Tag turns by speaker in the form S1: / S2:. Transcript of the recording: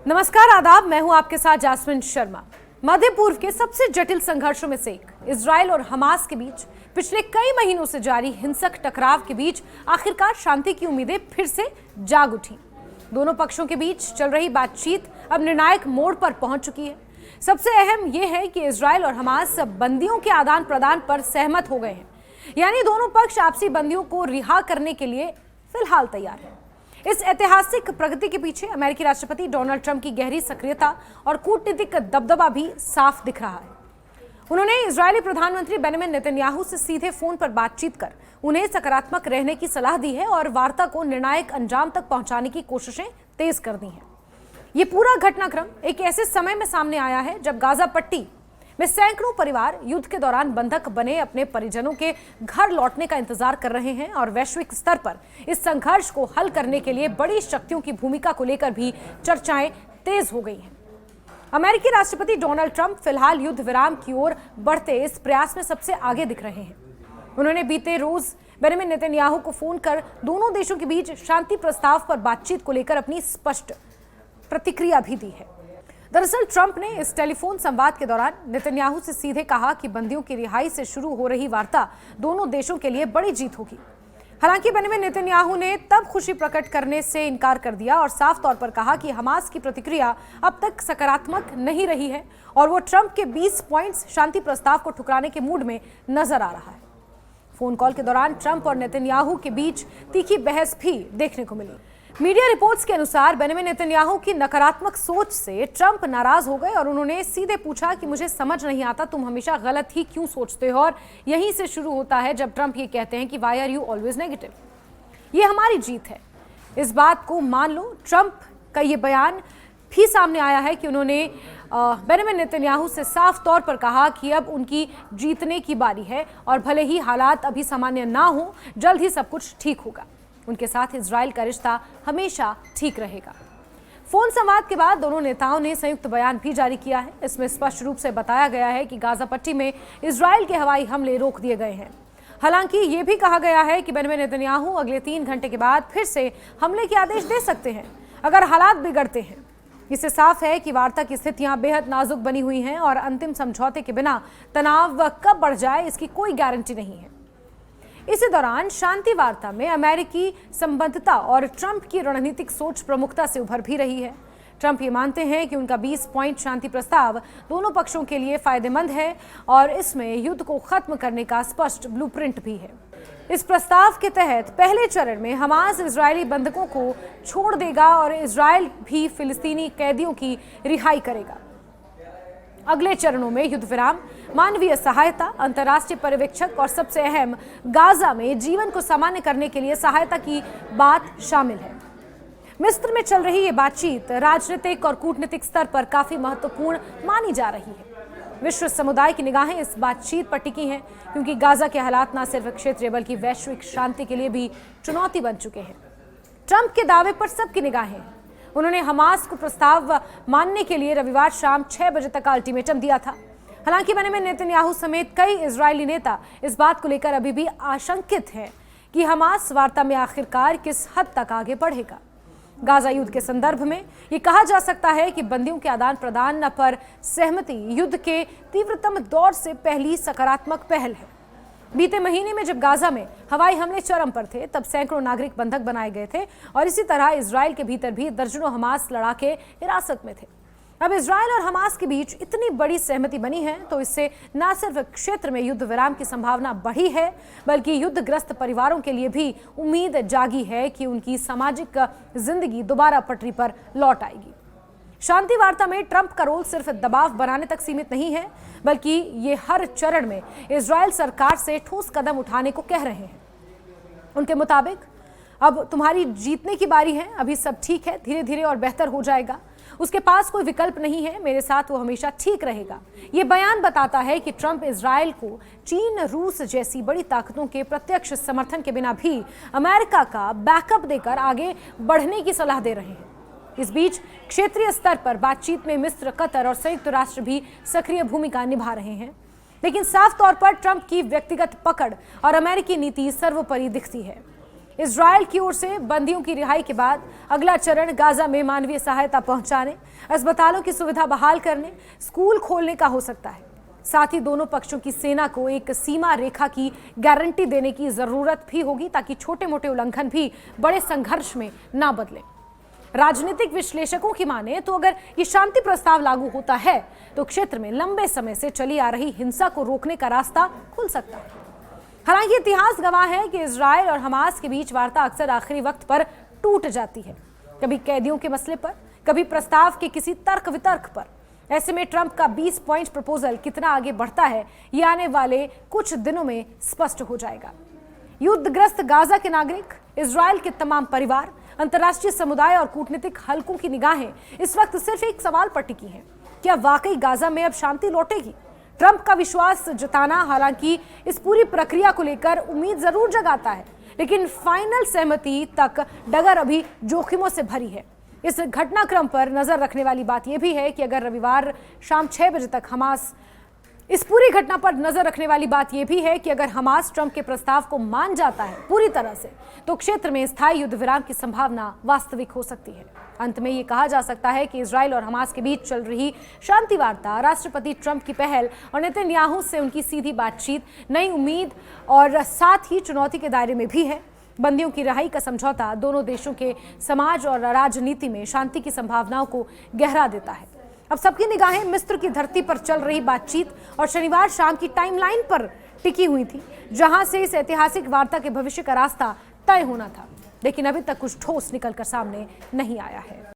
S1: नमस्कार, आदाब। मैं हूं आपके साथ जास्मिन शर्मा। मध्य पूर्व के सबसे जटिल संघर्षों में से एक इजराइल और हमास के बीच पिछले कई महीनों से जारी हिंसक टकराव के बीच आखिरकार शांति की उम्मीदें फिर से जाग उठी। दोनों पक्षों के बीच चल रही बातचीत अब निर्णायक मोड़ पर पहुंच चुकी है। सबसे अहम यह है कि इजराइल और हमास बंदियों के आदान प्रदान पर सहमत हो गए हैं, यानी दोनों पक्ष आपसी बंदियों को रिहा करने के लिए फिलहाल तैयार हैं। इस ऐतिहासिक प्रगति के पीछे अमेरिकी राष्ट्रपति डोनाल्ड ट्रंप की गहरी सक्रियता और कूटनीतिक दबदबा भी साफ दिख रहा है। उन्होंने इजरायली प्रधानमंत्री बेंजामिन नेतन्याहू से सीधे फोन पर बातचीत कर उन्हें सकारात्मक रहने की सलाह दी है और वार्ता को निर्णायक अंजाम तक पहुंचाने की कोशिशें तेज कर दी हैं। ये पूरा घटनाक्रम एक ऐसे समय में सामने आया है जब गाजा पट्टी में सैकड़ों परिवार युद्ध के दौरान बंधक बने अपने परिजनों के घर लौटने का इंतजार कर रहे हैं और वैश्विक स्तर पर इस संघर्ष को हल करने के लिए बड़ी शक्तियों की भूमिका को लेकर भी चर्चाएं तेज हो गई हैं। अमेरिकी राष्ट्रपति डोनाल्ड ट्रंप फिलहाल युद्ध विराम की ओर बढ़ते इस प्रयास में सबसे आगे दिख रहे हैं। उन्होंने बीते रोज बेंजामिन नेतन्याहू को फोन कर दोनों देशों के बीच शांति प्रस्ताव पर बातचीत को लेकर अपनी स्पष्ट प्रतिक्रिया भी दी है। दरअसल ट्रंप ने इस टेलीफोन संवाद के दौरान नेतन्याहू से सीधे कहा कि बंदियों की रिहाई से शुरू हो रही वार्ता दोनों देशों के लिए बड़ी जीत होगी। हालांकि बेंजामिन नेतन्याहू ने तब खुशी प्रकट करने से इनकार कर दिया और साफ तौर पर कहा कि हमास की प्रतिक्रिया अब तक सकारात्मक नहीं रही है और वो ट्रंप के 20 पॉइंट्स शांति प्रस्ताव को ठुकराने के मूड में नजर आ रहा है। फोन कॉल के दौरान ट्रंप और नेतन्याहू के बीच तीखी बहस भी देखने को मिली। मीडिया रिपोर्ट्स के अनुसार बेंजामिन नेतन्याहू की नकारात्मक सोच से ट्रंप नाराज हो गए और उन्होंने सीधे पूछा कि मुझे समझ नहीं आता, तुम हमेशा गलत ही क्यों सोचते हो। और यहीं से शुरू होता है जब ट्रंप ये कहते हैं कि why are you always negative. ये हमारी जीत है, इस बात को मान लो। ट्रंप का ये बयान भी सामने आया है कि उन्होंने बेंजामिन नेतन्याहू से साफ तौर पर कहा कि अब उनकी जीतने की बारी है और भले ही हालात अभी सामान्य ना हो, जल्द ही सब कुछ ठीक होगा। उनके साथ इजराइल का रिश्ता हमेशा ठीक रहेगा। फोन संवाद के बाद दोनों नेताओं ने संयुक्त बयान भी जारी किया है। इसमें स्पष्ट रूप से बताया गया है कि गाजा पट्टी में इजराइल के हवाई हमले रोक दिए गए हैं। हालांकि ये भी कहा गया है कि बेंजामिन नेतन्याहू अगले 3 घंटे के बाद फिर से हमले के आदेश दे सकते हैं अगर हालात बिगड़ते हैं। इससे साफ है कि वार्ता की स्थितियां बेहद नाजुक बनी हुई हैं और अंतिम समझौते के बिना तनाव कब बढ़ जाए इसकी कोई गारंटी नहीं है। इसी दौरान शांति वार्ता में अमेरिकी संबद्धता और ट्रंप की रणनीतिक सोच प्रमुखता से उभर भी रही है। ट्रंप ये मानते हैं कि उनका 20 पॉइंट शांति प्रस्ताव दोनों पक्षों के लिए फायदेमंद है और इसमें युद्ध को खत्म करने का स्पष्ट ब्लूप्रिंट भी है। इस प्रस्ताव के तहत पहले चरण में हमास इजरायली बंधकों को छोड़ देगा और इजरायल भी फिलिस्तीनी कैदियों की रिहाई करेगा। अगले चरणों में युद्ध विराम, मानवीय सहायता, अंतर्राष्ट्रीय पर्यवेक्षक और सबसे अहम गाजा में जीवन को सामान्य करने के लिए सहायता की बात शामिल है। मिस्र में चल रही ये बातचीत राजनीतिक और कूटनीतिक स्तर पर काफी महत्वपूर्ण मानी जा रही है। विश्व समुदाय की निगाहें इस बातचीत पर टिकी हैं क्योंकि गाजा के हालात न सिर्फ क्षेत्रीय बल्कि वैश्विक शांति के लिए भी चुनौती बन चुके हैं। ट्रंप के दावे पर सबकी निगाहें हैं। उन्होंने हमास को प्रस्ताव मानने के लिए रविवार शाम 6 बजे तक का अल्टीमेटम दिया था। हालांकि बेंजामिन नेतन्याहू समेत कई इजरायली नेता इस बात को लेकर अभी भी आशंकित हैं कि हमास वार्ता में आखिरकार किस हद तक आगे बढ़ेगा। गाजा युद्ध के संदर्भ में ये कहा जा सकता है कि बंदियों के आदान प्रदान पर सहमति युद्ध के तीव्रतम दौर से पहली सकारात्मक पहल है। बीते महीने में जब गाजा में हवाई हमले चरम पर थे तब सैकड़ों नागरिक बंधक बनाए गए थे और इसी तरह इजराइल के भीतर भी दर्जनों हमास लड़ाके हिरासत में थे। अब इजराइल और हमास के बीच इतनी बड़ी सहमति बनी है तो इससे न सिर्फ क्षेत्र में युद्ध विराम की संभावना बढ़ी है बल्कि युद्धग्रस्त परिवारों के लिए भी उम्मीद जागी है कि उनकी सामाजिक जिंदगी दोबारा पटरी पर लौट आएगी। शांति वार्ता में ट्रंप का रोल सिर्फ दबाव बनाने तक सीमित नहीं है बल्कि ये हर चरण में इजराइल सरकार से ठोस कदम उठाने को कह रहे हैं। उनके मुताबिक अब तुम्हारी जीतने की बारी है, अभी सब ठीक है, धीरे धीरे और बेहतर हो जाएगा। उसके पास कोई विकल्प नहीं है, मेरे साथ वो हमेशा ठीक रहेगा। ये बयान बताता है कि ट्रंप इजराइल को चीन, रूस जैसी बड़ी ताकतों के प्रत्यक्ष समर्थन के बिना भी अमेरिका का बैकअप देकर आगे बढ़ने की सलाह दे रहे हैं। इस बीच क्षेत्रीय स्तर पर बातचीत में मिस्र, कतर और संयुक्त राष्ट्र भी सक्रिय भूमिका निभा रहे हैं, लेकिन साफ तौर पर ट्रंप की व्यक्तिगत पकड़ और अमेरिकी नीति सर्वोपरि दिखती है। इजरायल की ओर से बंदियों की रिहाई के बाद अगला चरण गाजा में मानवीय सहायता पहुंचाने, अस्पतालों की सुविधा बहाल करने, स्कूल खोलने का हो सकता है। साथ ही दोनों पक्षों की सेना को एक सीमा रेखा की गारंटी देने की जरूरत भी होगी ताकि छोटे मोटे उल्लंघन भी बड़े संघर्ष में ना बदले। राजनीतिक विश्लेषकों की माने तो अगर ये शांति प्रस्ताव लागू होता है तो क्षेत्र में लंबे समय से चली आ रही हिंसा को रोकने का रास्ता खुल सकता है। हालांकि इतिहास गवाह है कि इजरायल और हमास के बीच वार्ता अक्सर आखिरी वक्त पर टूट जाती है, कभी कैदियों के मसले पर, कभी प्रस्ताव के किसी तर्क वितर्क पर। ऐसे में ट्रंप का 20 पॉइंट प्रपोजल कितना आगे बढ़ता है ये आने वाले कुछ दिनों में स्पष्ट हो जाएगा। युद्धग्रस्त गाजा के नागरिक, इजरायल के तमाम परिवार, अंतर्राष्ट्रीय समुदाय और कूटनीतिक हलकों की निगाहें इस वक्त सिर्फ एक सवाल पर टिकी हैं, क्या वाकई गाजा में अब शांति लौटेगी? ट्रंप का विश्वास जताना हालांकि इस पूरी प्रक्रिया को लेकर उम्मीद जरूर जगाता है, लेकिन फाइनल सहमति तक डगर अभी जोखिमों से भरी है। इस घटनाक्रम पर नजर रखने वाली बात यह भी है कि अगर रविवार शाम 6 बजे तक हमास इस पूरी घटना पर नजर रखने वाली बात यह भी है कि अगर हमास ट्रंप के प्रस्ताव को मान जाता है पूरी तरह से, तो क्षेत्र में स्थायी युद्ध विराम की संभावना वास्तविक हो सकती है। अंत में यह कहा जा सकता है कि इजरायल और हमास के बीच चल रही शांति वार्ता राष्ट्रपति ट्रंप की पहल और नेतन्याहू से उनकी सीधी बातचीत नई उम्मीद और साथ ही चुनौती के दायरे में भी है। बंदियों की रिहाई का समझौता दोनों देशों के समाज और राजनीति में शांति की संभावनाओं को गहरा देता है। अब सबकी निगाहें मिस्र की धरती पर चल रही बातचीत और शनिवार शाम की टाइमलाइन पर टिकी हुई थी, जहां से इस ऐतिहासिक वार्ता के भविष्य का रास्ता तय होना था, लेकिन अभी तक कुछ ठोस निकलकर सामने नहीं आया है।